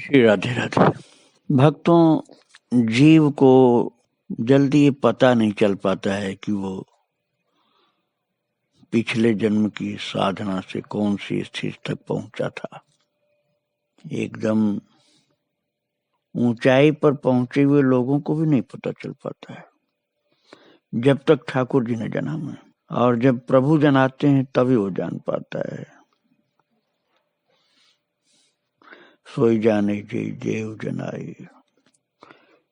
श्री राधे राधे। भक्तों, जीव को जल्दी ये पता नहीं चल पाता है कि वो पिछले जन्म की साधना से कौन सी स्थिति तक पहुंचा था। एकदम ऊंचाई पर पहुंचे हुए लोगों को भी नहीं पता चल पाता है जब तक ठाकुर जी ने जना है, और जब प्रभु जनाते हैं तभी वो जान पाता है। सोई जाने जे देव जनाई,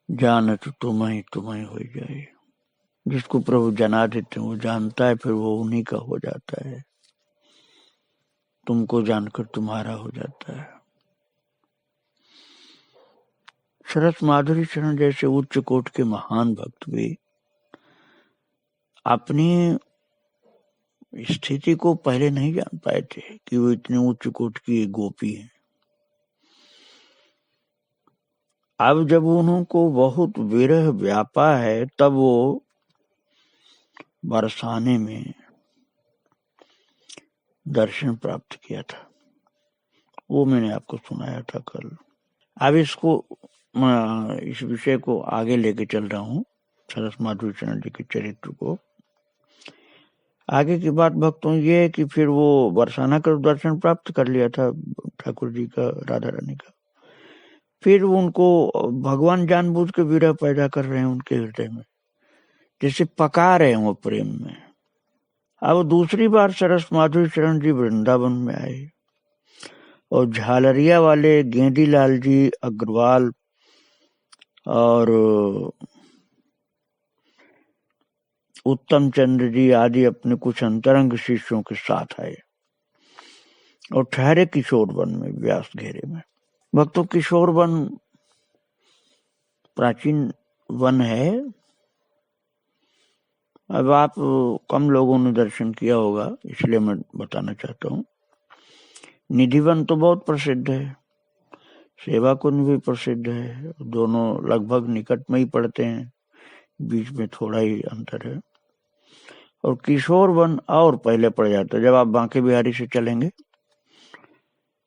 जानत तुम्हें हो जाए। जिसको प्रभु जना देते हैं वो जानता है, फिर वो उन्हीं का हो जाता है, तुमको जानकर तुम्हारा हो जाता है। सरस माधुरी चरण जैसे उच्च कोट के महान भक्त भी अपनी स्थिति को पहले नहीं जान पाए थे कि वो इतने उच्च कोट की गोपी हैं। अब जब उनको बहुत विरह व्यापा है, तब वो बरसाने में दर्शन प्राप्त किया था। वो मैंने आपको सुनाया था कल। अब इस विषय को आगे लेके चल रहा हूँ, सरस माधुरी चरण जी के चरित्र को। आगे की बात भक्तों ये है कि फिर वो बरसाना का दर्शन प्राप्त कर लिया था ठाकुर जी का, राधा रानी का। फिर उनको भगवान जानबूझ के विरह पैदा कर रहे हैं उनके हृदय में, जैसे पका रहे हैं वो प्रेम में। अब दूसरी बार सरस माधुरी चरण जी वृंदावन में आए और झालरिया वाले गेंदीलाल जी अग्रवाल और उत्तम चंद्र जी आदि अपने कुछ अंतरंग शिष्यों के साथ आए और ठहरे किशोर वन में, व्यास घेरे में। भक्तों, किशोर वन प्राचीन वन है। अब आप कम लोगों ने दर्शन किया होगा, इसलिए मैं बताना चाहता हूँ। निधिवन तो बहुत प्रसिद्ध है, सेवा कुंज भी प्रसिद्ध है, दोनों लगभग निकट में ही पड़ते हैं, बीच में थोड़ा ही अंतर है। और किशोर वन और पहले पड़ जाता है। जब आप बांके बिहारी से चलेंगे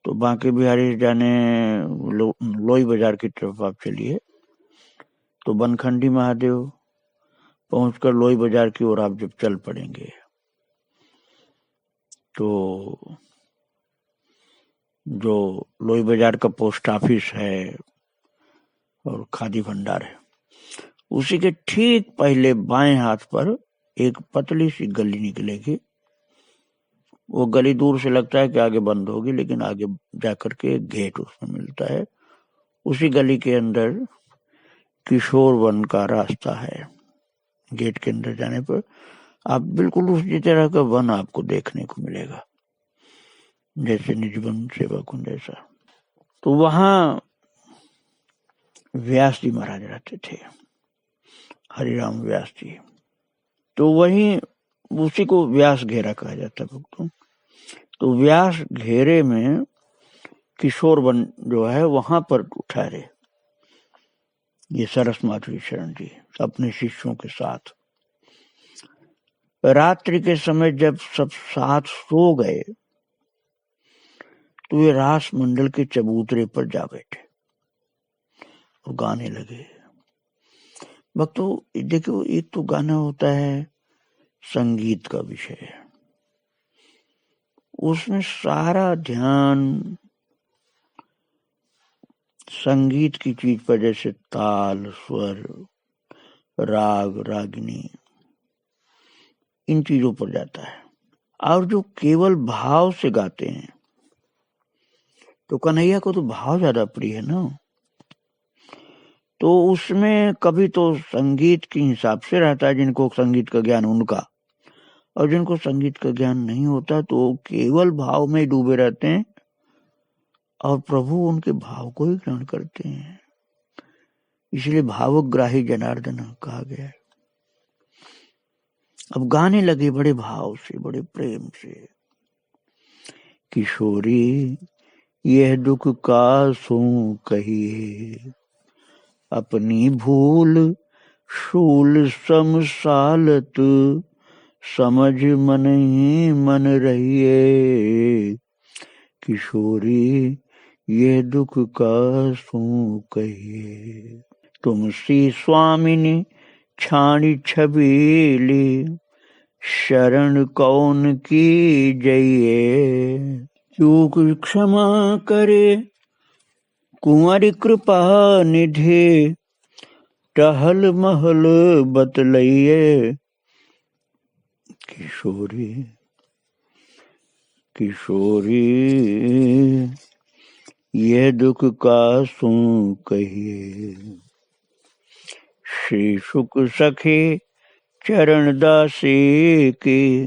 तो बांके बिहारी जाने लोई बाजार की तरफ आप चलिए तो बनखंडी महादेव पहुंचकर लोई बाजार की ओर आप जब चल पड़ेंगे तो जो लोई बाजार का पोस्ट ऑफिस है और खादी भंडार है, उसी के ठीक पहले बाएं हाथ पर एक पतली सी गली निकलेगी। वो गली दूर से लगता है कि आगे बंद होगी, लेकिन आगे जाकर के गेट उसमें मिलता है। उसी गली के अंदर किशोर वन का रास्ता है। गेट के अंदर जाने पर आप बिल्कुल उसी तरह का वन आपको देखने को मिलेगा जैसे निजवन सेवा कुंज जैसा। तो वहां व्यास जी महाराज रहते थे, हरिराम व्यास जी। तो वहीं उसी को व्यास घेरा कहा जाता है भक्तों। तो व्यास घेरे में किशोर वन जो है वहां पर ठहरे ये सरस माधुरी शरण जी अपने शिष्यों के साथ। रात्रि के समय जब सब साथ सो गए तो वे रास मंडल के चबूतरे पर जा बैठे और गाने लगे। भक्तों देखो, एक तो गाना होता है संगीत का विषय, उसमें सारा ध्यान संगीत की चीज पर, जैसे ताल, स्वर, राग, रागिनी, इन चीजों पर जाता है। और जो केवल भाव से गाते हैं, तो कन्हैया को तो भाव ज्यादा प्रिय है ना, तो उसमें कभी तो संगीत के हिसाब से रहता है, जिनको संगीत का ज्ञान उनका, और जिनको संगीत का ज्ञान नहीं होता तो केवल भाव में डूबे रहते हैं और प्रभु उनके भाव को ही ग्रहण करते हैं। इसलिए भावग्राही जनार्दन कहा गया है। अब गाने लगे बड़े भाव से, बड़े प्रेम से। किशोरी यह दुख का सो कहिए, अपनी भूल शूल समसालत, समझ मन ही मन रहिए। किशोरी ये दुख का सू कहिए। तुमसी स्वामिनी छाणी छबीली, शरण कौन की जइए। चूक क्षमा करे कुंवरी कृपा निधि, टहल महल बतलइए। किशोरी किशोरी ये दुख का सू कहिए। श्री सुख सखी चरण दासी की,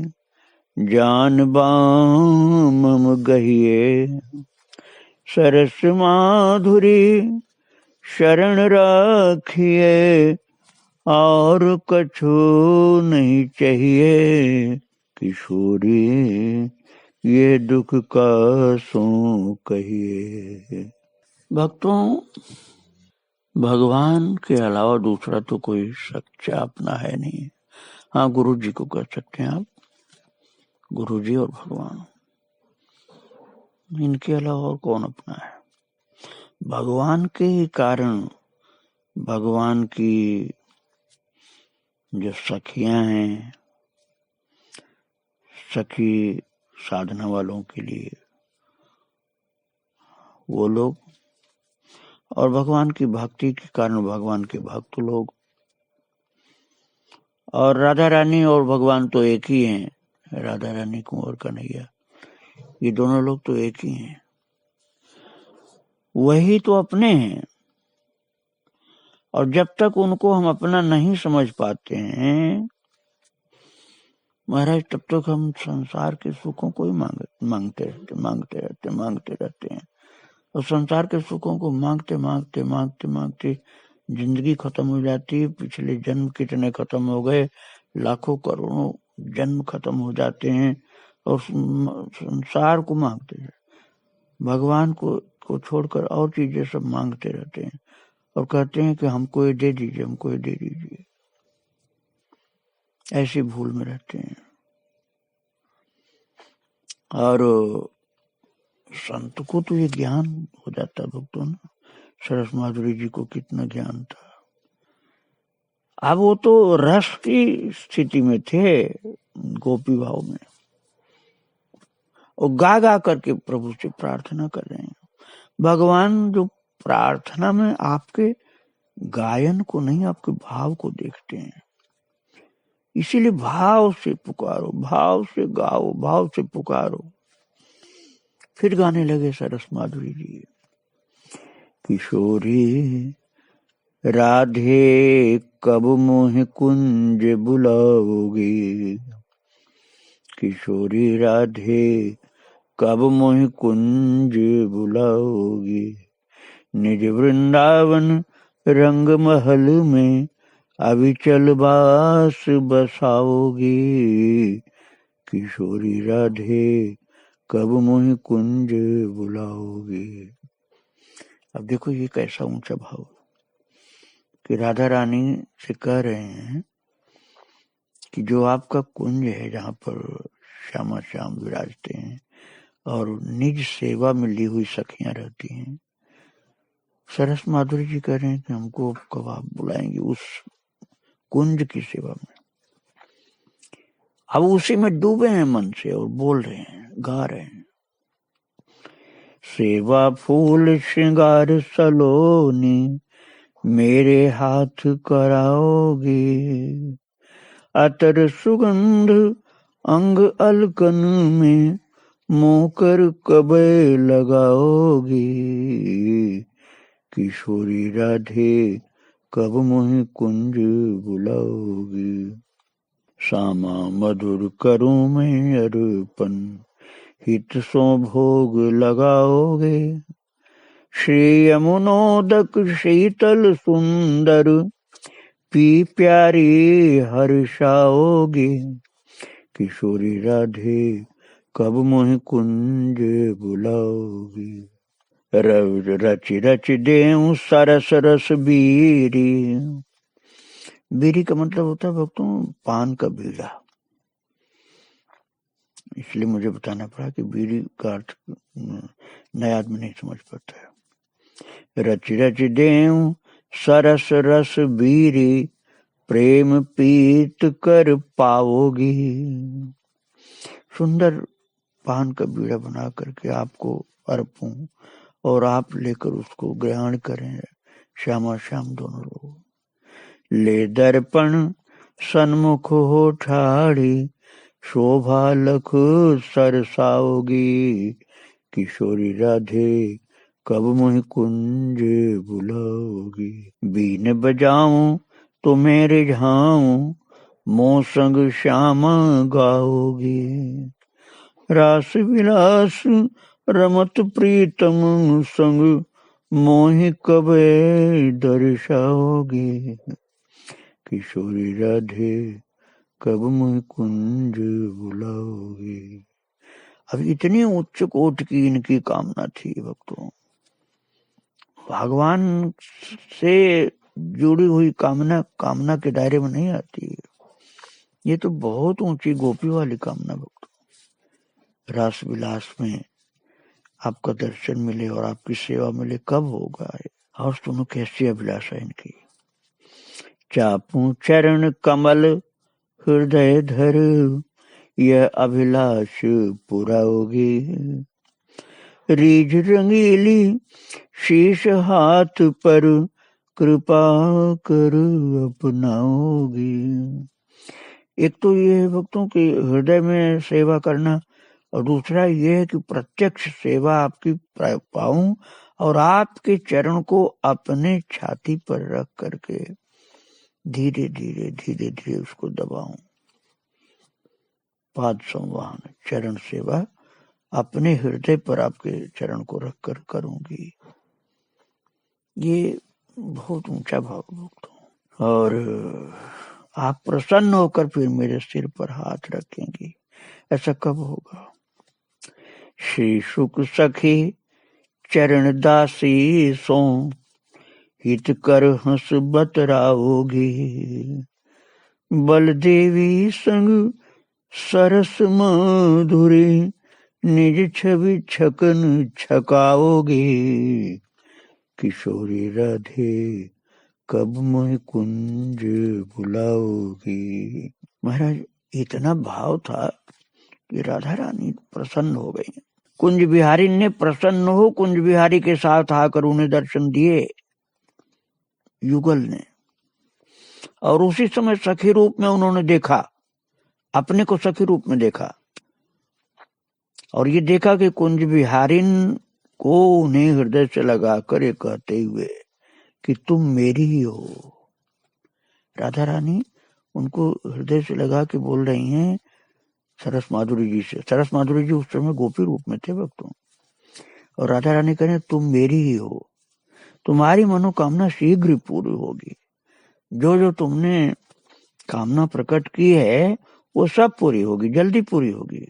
जान बाम मम गहिए। सरस माधुरी शरण राखिए, और कछु नहीं चाहिए। किशोरी ये दुख का सू कहिए। भक्तों, भगवान के अलावा दूसरा तो कोई सच्चा अपना है नहीं। हाँ, गुरु जी को कह सकते हैं आप, गुरु जी और भगवान, इनके अलावा और कौन अपना है। भगवान के ही कारण, भगवान की जो सखियां हैं, सखी साधना वालों के लिए वो लोग, और भगवान की भक्ति के कारण भगवान के भक्त लोग, और राधा रानी और भगवान तो एक ही हैं। राधा रानी कुंवर कन्हैया, ये दोनों लोग तो एक ही हैं, वही तो अपने हैं। और जब तक उनको हम अपना नहीं समझ पाते हैं महाराज, तब तक हम संसार के सुखों को ही मांगते रहते हैं। और संसार के सुखों को मांगते जिंदगी खत्म हो जाती है। पिछले जन्म कितने खत्म हो गए, लाखों करोड़ों जन्म खत्म हो जाते हैं, और संसार को मांगते हैं। भगवान को छोड़कर और चीजें सब मांगते रहते हैं, और कहते हैं कि हमको ये दे दीजिए, हमको ये दे दीजिए। ऐसी भूल में रहते हैं। और संत को तो ये ज्ञान हो जाता है भक्तों ना। सरस माधुरी जी को कितना ज्ञान था। अब वो तो रस की स्थिति में थे, गोपी भाव में, और गा गा करके प्रभु से प्रार्थना कर रहे हैं। भगवान जो प्रार्थना में आपके गायन को नहीं, आपके भाव को देखते हैं। इसीलिए भाव से पुकारो, भाव से गाओ, भाव से पुकारो। फिर गाने लगे सरस माधुरी जी। किशोरी राधे कब मोह कुंज बुलाओगी। किशोरी राधे कब मोह कुंज बुलाओगी। निज वृंदावन रंग महल में अविचल वास बसाओगी। किशोरी राधे कब मोह कुंज बुलाओगी। अब देखो ये कैसा ऊंचा भाव कि राधा रानी से कह रहे हैं कि जो आपका कुंज है, जहाँ पर श्यामा श्याम विराजते हैं और निज सेवा में ली हुई सखियां रहती हैं, सरस माधुरी जी कह रहे हैं कि हमको कब आप बुलाएंगे उस कुंज की सेवा में। अब उसी में डूबे हैं मन से और बोल रहे हैं, गा रहे हैं। सेवा फूल श्रृंगार सलोनी, मेरे हाथ कराओगे। अतर सुगंध अंग अलकन में, मोकर कबे लगाओगे। किशोरी राधे कब मोह कुंज बुलाओगी। श्यामा मधुर करूं मैं अर्पण, हित सो भोग लगाओगे। श्री यमुनोदक शीतल सुंदर, पी प्यारी हर्षाओगे। किशोरी राधे कब मोह कुंज बुलाओगी। रच रच देऊं सरस रस बीरी। बीरी का मतलब होता है भक्तों पान का बीड़ा। इसलिए मुझे बताना पड़ा कि बीड़ी का अर्थ नया आदमी नहीं समझ पाता है। रच रच देऊं सरस रस बीरी, प्रेम पीत कर पाओगी। सुंदर पान का बीड़ा बना करके आपको अर्पूं और आप लेकर उसको ग्रहण करें, श्यामा श्याम दोनों लोग। ले दर्पण सन्मुख हो ठाड़ी, शोभा लख सरसाओगी। किशोरी राधे कब मुझ कुंज बुलाओगी। बीन बजाऊं तुम्हें रिझाऊं, मोह संग श्यामा गाओगी। रास विलास रमत प्रीतम संग, मोहि कबे दर्शाओगी। किशोरी राधे कब मुझ कुंज बुलाओगी। अब इतनी उच्च कोट की इनकी कामना थी भक्तों। भगवान से जुड़ी हुई कामना के दायरे में नहीं आती। ये तो बहुत ऊंची गोपी वाली कामना भक्तों। रास विलास में आपका दर्शन मिले और आपकी सेवा मिले, कब होगा? और सुनो कैसी अभिलाषा इनकी। चापूं चरण कमल हृदय धर, यह अभिलाष पूरा होगी। रीझ रंगीली शीश हाथ पर, कृपा कर अपनाओगी। एक तो ये है भक्तों कि हृदय में सेवा करना, और दूसरा ये है कि प्रत्यक्ष सेवा आपकी पाऊं और आपके चरण को अपने छाती पर रख करके धीरे धीरे उसको दबाऊं। पाद संवाहन, चरण सेवा अपने हृदय पर आपके चरण को रख कर करूंगी। ये बहुत ऊंचा भाव भक्तों। और आप प्रसन्न होकर फिर मेरे सिर पर हाथ रखेंगी, ऐसा कब होगा? श्री शुक सखी चरण दासी सो, हित कर हंस बतराओगी। बलदेवी संग सरस माधुरी, निज छवि छकन छकाओगी। किशोरी राधे कब मोहि कुंज बुलाओगी। महाराज इतना भाव था कि राधा रानी प्रसन्न हो गई। कुंज बिहारी ने प्रसन्न हो कुंज बिहारी के साथ आकर उन्हें दर्शन दिए युगल ने, और उसी समय सखी रूप में उन्होंने देखा, अपने को सखी रूप में देखा, और ये देखा कि कुंज बिहारिन को उन्हें हृदय से लगाकर ये कहते हुए कि तुम मेरी ही हो। राधा रानी उनको हृदय से लगा के बोल रही हैं सरस माधुरी जी से। सरस माधुरी जी उस समय गोपी रूप में थे भक्तों, और राधा रानी कह रहे तुम मेरी ही हो, तुम्हारी मनोकामना शीघ्र ही पूरी होगी। जो जो तुमने कामना प्रकट की है वो सब पूरी होगी, जल्दी पूरी होगी।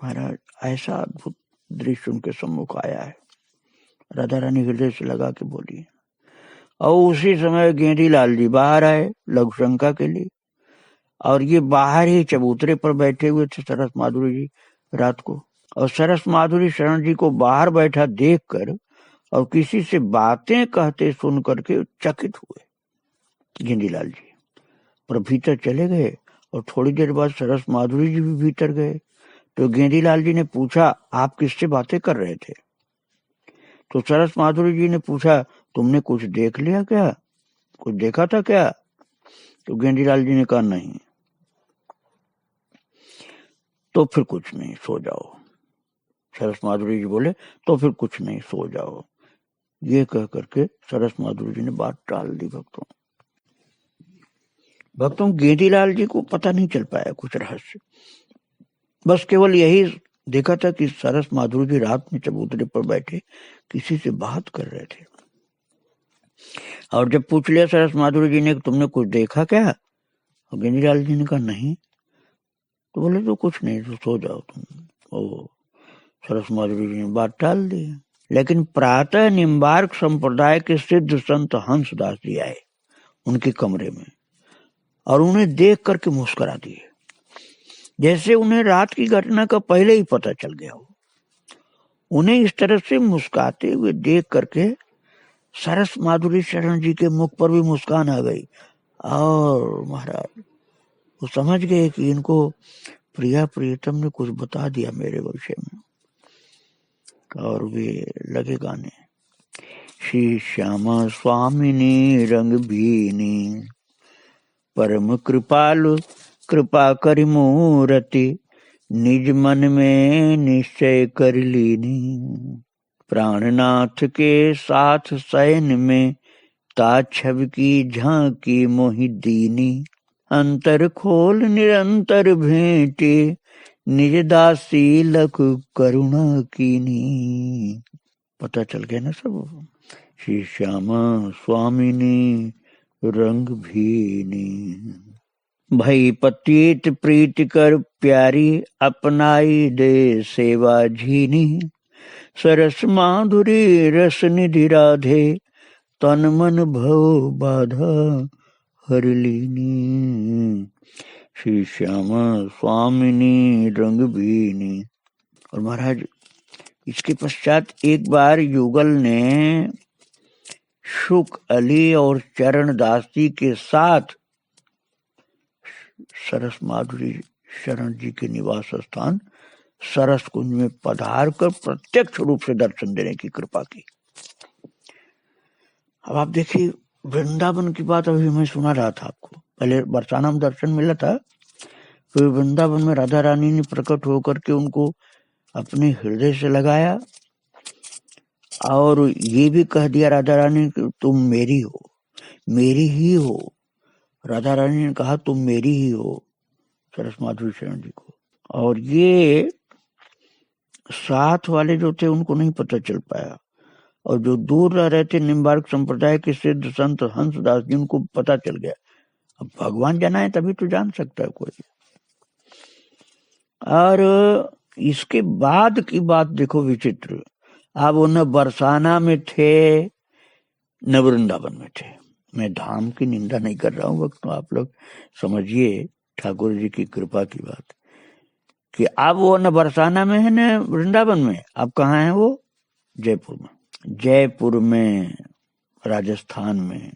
महाराज ऐसा अद्भुत दृश्य उनके सम्मुख आया है। राधा रानी हृदय से लगा के बोली, और उसी समय गेंदी लाल जी बाहर आए लघु शंका के लिए, और ये बाहर ही चबूतरे पर बैठे हुए थे सरस माधुरी जी रात को। और सरस माधुरी शरण जी को बाहर बैठा देखकर और किसी से बातें कहते सुन करके चकित हुए गेंदीलाल जी, पर भीतर चले गए। और थोड़ी देर बाद सरस माधुरी जी भी भीतर गए। तो गेंदीलाल जी ने पूछा आप किससे बातें कर रहे थे? तो सरस माधुरी जी ने पूछा तुमने कुछ देख लिया क्या, कुछ देखा था क्या? तो गेंदीलाल जी ने कहा नहीं। तो फिर कुछ नहीं, सो जाओ। सरस माधुरी जी बोले तो फिर कुछ नहीं, सो जाओ। ये कह करके सरस माधुरी जी ने बात टाल दी। भक्तों गेंदीलाल जी को पता नहीं चल पाया कुछ रहस्य, बस केवल यही देखा था कि सरस माधुरी जी रात में चबूतरे पर बैठे किसी से बात कर रहे थे। और जब पूछ लिया सरस माधुरी जी ने तुमने कुछ देखा क्या, और गेंदीलाल जी ने कहा नहीं। तो बोले तो कुछ नहीं, तो सो जाओ तुम। ओ सरस माधुरी जी ने बात टाल दी। लेकिन प्रातः निम्बार्क संप्रदाय के सिद्ध संत हंसदास जी आए उनके कमरे में, और उन्हें देख करके मुस्कुरा दिए। जैसे उन्हें रात की घटना का पहले ही पता चल गया हो। उन्हें इस तरह से मुस्कुराते हुए देख करके सरस माधुरी शरण जी के मुख पर भी मुस्कान आ गई और महाराज वो समझ गए कि इनको प्रिया प्रियतम ने कुछ बता दिया मेरे विषय में, और वे लगे गाने। श्री श्यामा स्वामिनी रंग भीनी परम कृपालु कृपा करि मूरति निज मन में निश्चय कर लीनी। प्राणनाथ के साथ शयन में ता छवि की झांकी मोहि दीनी। अंतर खोल निरंतर भेंटे निज दासी लख करुणा कीनी। पता चल गया ना सब। श्री श्यामा स्वामिनी रंग भीनी भई पतित प्रीति कर प्यारी अपनाई दे सेवा झीनी। सरस माधुरी रस निधि राधे तन मन भव बाधा हर लीनी। श्री श्यामा स्वामिनी रंग भीनी। और महाराज इसके पश्चात एक बार युगल ने शुक अली और चरण दास जी के साथ सरस माधुरी शरण जी के निवास स्थान सरस कुंज में पधार कर प्रत्यक्ष रूप से दर्शन देने की कृपा की। अब आप देखिए वृंदावन की बात अभी मैं सुना रहा था आपको। पहले बरसाना में दर्शन मिला था, फिर वृंदावन में राधा रानी ने प्रकट होकर के उनको अपने हृदय से लगाया और ये भी कह दिया राधा रानी कि तुम मेरी हो, मेरी ही हो। राधा रानी ने कहा तुम मेरी ही हो सरस माधुरी शरण जी को। और ये साथ वाले जो थे उनको नहीं पता चल पाया, और जो दूर रह रहे थे निम्बार्क संप्रदाय के सिद्ध संत हंसदास जी उनको पता चल गया। अब भगवान जाना है तभी तो जान सकता है कोई। और इसके बाद की बात देखो विचित्र। अब वो न बरसाना में थे न वृंदावन में थे। मैं धाम की निंदा नहीं कर रहा हूँ, वक्त तो आप लोग समझिए ठाकुर जी की कृपा की बात कि अब वो न बरसाना में है न वृंदावन में। अब कहाँ है वो? जयपुर में। जयपुर में राजस्थान में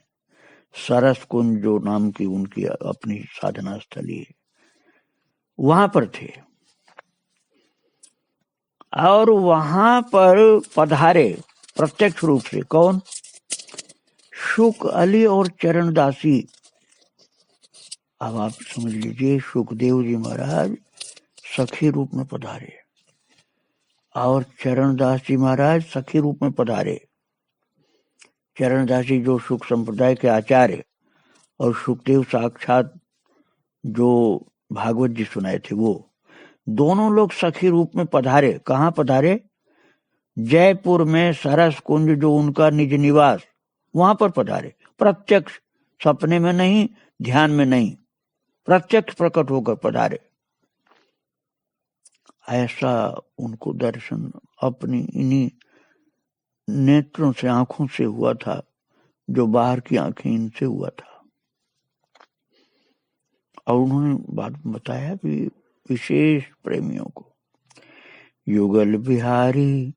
सरस कुंज जो नाम की उनकी अपनी साधना स्थली है, वहां पर थे। और वहां पर पधारे प्रत्यक्ष रूप से कौन? शुक अली और चरण दासी। अब आप समझ लीजिए सुखदेव जी महाराज सखी रूप में पधारे और चरणदास जी महाराज सखी रूप में पधारे। चरणदास जी जो सुख संप्रदाय के आचार्य और सुखदेव साक्षात जो भागवत जी सुनाए थे, वो दोनों लोग सखी रूप में पधारे। कहाँ पधारे? जयपुर में सरस कुंज जो उनका निज निवास, वहां पर पधारे। प्रत्यक्ष, सपने में नहीं, ध्यान में नहीं, प्रत्यक्ष प्रकट होकर पधारे। ऐसा उनको दर्शन अपनी इन्हीं नेत्रों से, आंखों से हुआ था, जो बाहर की आंखें इनसे हुआ था। और उन्होंने बात बताया भी विशेष प्रेमियों को, युगल बिहारी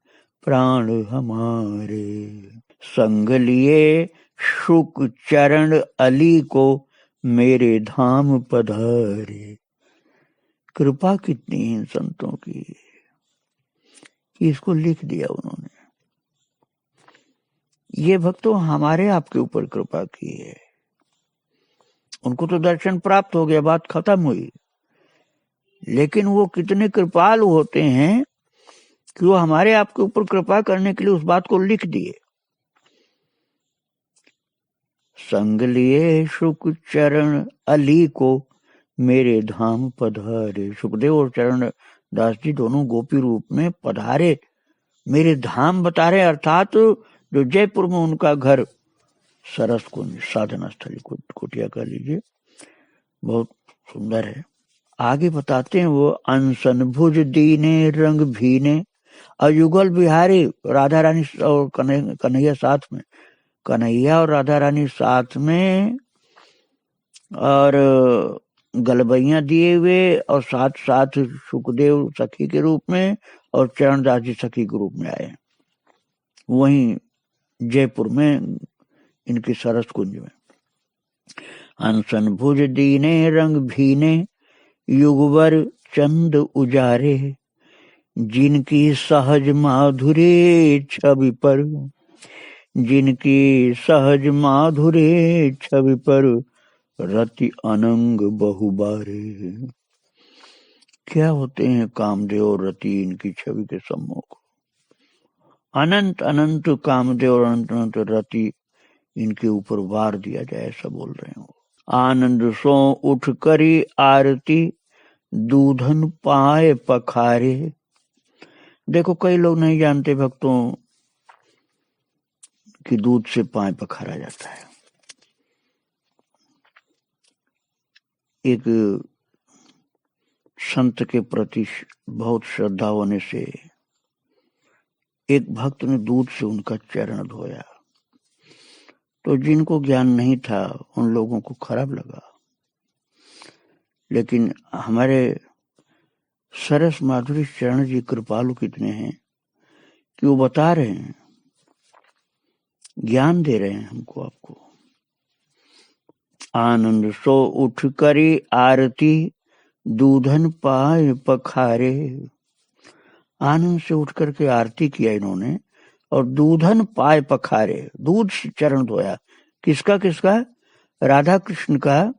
प्राण हमारे संग लिए शुक चरण अली को मेरे धाम पधारे। कृपा कितनी इन संतों की, इसको लिख दिया उन्होंने। ये भक्तों हमारे आपके ऊपर कृपा की है। उनको तो दर्शन प्राप्त हो गया, बात खत्म हुई। लेकिन वो कितने कृपालु होते हैं कि वो हमारे आपके ऊपर कृपा करने के लिए उस बात को लिख दिए। संग लिए शुक चरण अली को मेरे धाम पधारे। सुखदेव और चरण दास जी दोनों गोपी रूप में पधारे, मेरे धाम बता रहे, अर्थात जो जयपुर में उनका घर सरस कुंज साधना स्थली कुटिया कर लीजिए, बहुत सुंदर है। आगे बताते हैं वो अनसन भुज दीने रंग भीने। और युगल बिहारी राधा रानी और कन्हैया साथ में, कन्हैया और राधा रानी साथ में, और गलबैया दिए हुए और साथ साथ सुखदेव सखी के रूप में और चरणदास जी सखी के रूप में आए। वहीं जयपुर में इनकी सरस कुंज में अनसन भुज दीने रंग भीने युगवर चंद उजारे, जिनकी सहज माधुरे छवि पर, जिनकी सहज माधुरे छवि पर रति अनंग बहुबारे। क्या होते हैं कामदेव और रति इनकी छवि के सम्मुख। अनंत अनंत कामदेव और अनंत अनंत रति इनके ऊपर वार दिया जाए, ऐसा बोल रहे हो। आनंद सो उठ करी आरती दूधन पाए पखारे। देखो कई लोग नहीं जानते भक्तों कि दूध से पाए पखारा जाता है। एक संत के प्रति बहुत श्रद्धा होने से एक भक्त ने दूध से उनका चरण धोया, तो जिनको ज्ञान नहीं था उन लोगों को खराब लगा, लेकिन हमारे सरस माधुरी चरण जी कृपालु कितने हैं कि वो बता रहे हैं, ज्ञान दे रहे हैं हमको आपको। आनंद सो उठ करी आरती दूधन पाए पखारे। आनंद से उठ करके आरती किया इन्होंने और दूधन पाए पखारे, दूध से चरण धोया। किसका किसका? राधा कृष्ण का,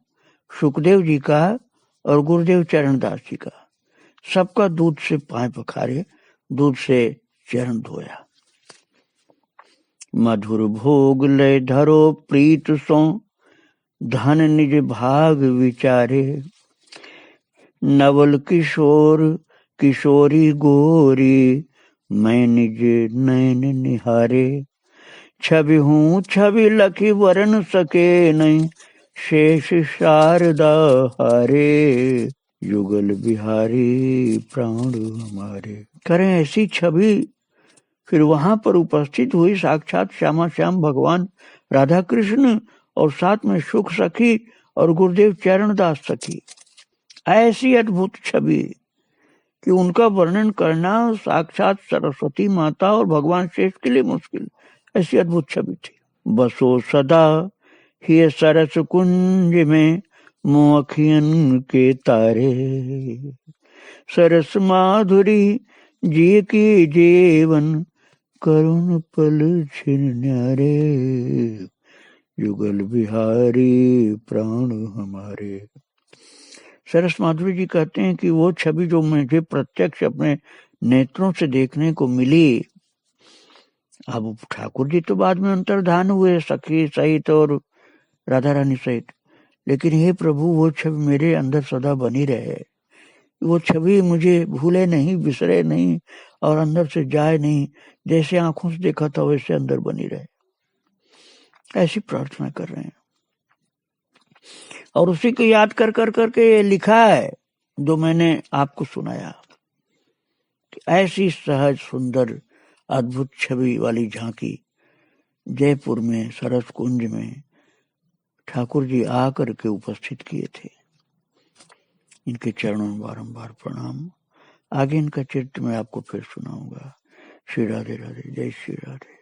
सुखदेव जी का और गुरुदेव चरणदास जी का। सबका दूध से पाए पखारे, दूध से चरण धोया। मधुर भोग लय धरो प्रीत सो धन निज भाग विचारे। नवल किशोर किशोरी गोरी मैं निज नैन निहारे। छवि हूँ छवि लखी वरन सके नहीं शेष शारदा हारे। युगल बिहारी प्राण हमारे। करें ऐसी छवि फिर वहां पर उपस्थित हुई साक्षात श्यामा श्याम भगवान राधा कृष्ण और साथ में सुख सखी और गुरुदेव चरणदास सखी। ऐसी अद्भुत छवि कि उनका वर्णन करना साक्षात सरस्वती माता और भगवान शेष के लिए मुश्किल। ऐसी अद्भुत छवि थी। बसो सदा ही सरस कुंज में मोखियन के तारे। सरस माधुरी जी की जीवन करुण पल छिन न्यारे। युगल बिहारी प्राण हमारे। सरस माधुरी जी कहते हैं कि वो छवि जो मुझे प्रत्यक्ष अपने नेत्रों से देखने को मिली, अब ठाकुर जी तो बाद में अंतर्धान हुए सखी सहित और राधा रानी सहित, लेकिन हे प्रभु वो छवि मेरे अंदर सदा बनी रहे। वो छवि मुझे भूले नहीं, बिसरे नहीं और अंदर से जाए नहीं। जैसे आंखों से देखा था वैसे अंदर बनी रहे। ऐसी प्रार्थना कर रहे हैं और उसी को याद कर कर करके लिखा है जो मैंने आपको सुनाया। ऐसी सहज सुंदर अद्भुत छवि वाली झांकी जयपुर में सरस कुंज में ठाकुर जी आकर के उपस्थित किए थे। इनके चरणों में बारंबार प्रणाम। आगे इनका चरित्र मैं आपको फिर सुनाऊंगा। श्री राधे राधे। जय श्री राधे।